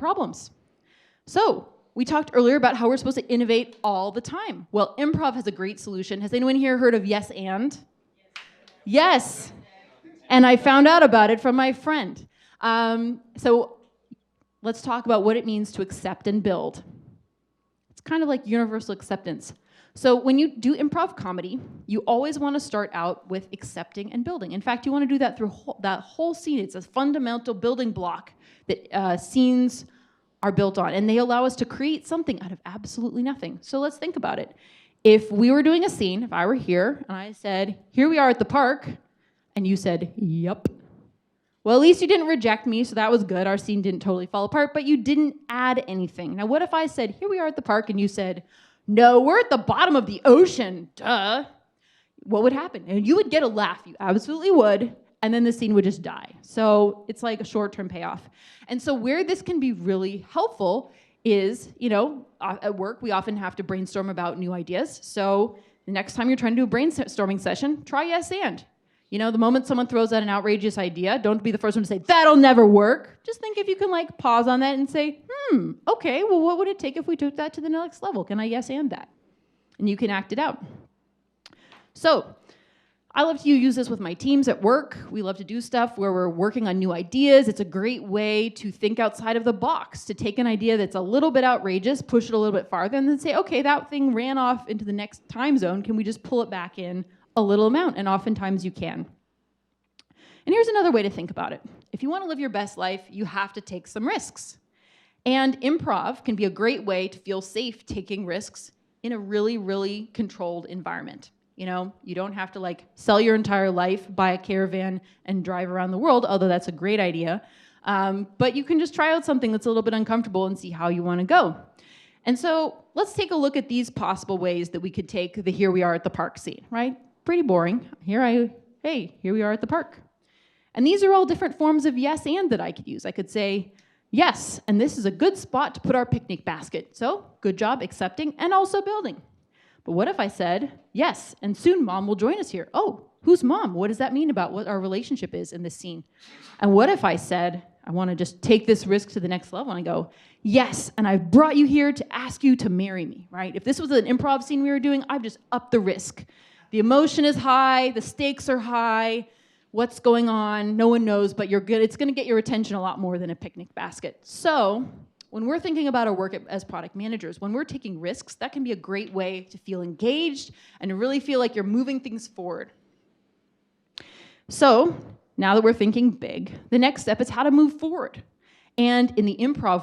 problems. So we talked earlier about how we're supposed to innovate all the time. Well, improv has a great solution. Has anyone here heard of yes and? Yes. And I found out about it from my friend. So let's talk about what it means to accept and build. It's kind of like universal acceptance. So when you do improv comedy, you always want to start out with accepting and building. In fact, you want to do that through that whole scene. It's a fundamental building block that scenes are built on, and they allow us to create something out of absolutely nothing. So let's think about it. If we were doing a scene, if I were here, and I said, here we are at the park, and you said, yep. Well, at least you didn't reject me, so that was good. Our scene didn't totally fall apart, but you didn't add anything. Now, what if I said, here we are at the park, and you said, no, we're at the bottom of the ocean, duh. What would happen? And you would get a laugh, you absolutely would, and then the scene would just die. So it's like a short-term payoff. And so where this can be really helpful is, at work, we often have to brainstorm about new ideas. So the next time you're trying to do a brainstorming session, try yes and. The moment someone throws out an outrageous idea, don't be the first one to say, that'll never work. Just think if you can pause on that and say, okay, well, what would it take if we took that to the next level? Can I yes and that? And you can act it out. So I love to use this with my teams at work. We love to do stuff where we're working on new ideas. It's a great way to think outside of the box, to take an idea that's a little bit outrageous, push it a little bit farther, and then say, okay, that thing ran off into the next time zone. Can we just pull it back in a little amount? And oftentimes you can. And here's another way to think about it. If you want to live your best life, you have to take some risks. And improv can be a great way to feel safe taking risks in a really, really controlled environment. You don't have to sell your entire life, buy a caravan, and drive around the world, although that's a great idea. But you can just try out something that's a little bit uncomfortable and see how you want to go. And so let's take a look at these possible ways that we could take the here we are at the park scene, right? Pretty boring. Here we are at the park. And these are all different forms of yes and that I could use. I could say, yes, and this is a good spot to put our picnic basket. So good job accepting and also building. But what if I said, yes, and soon mom will join us here? Oh, who's mom? What does that mean about what our relationship is in this scene? And what if I said, I want to just take this risk to the next level, and I go, yes, and I've brought you here to ask you to marry me, right? If this was an improv scene we were doing, I've just upped the risk. The emotion is high, the stakes are high, what's going on, no one knows, but you're good. It's going to get your attention a lot more than a picnic basket. So when we're thinking about our work as product managers, when we're taking risks, that can be a great way to feel engaged and to really feel like you're moving things forward. So now that we're thinking big, the next step is how to move forward. And in the improv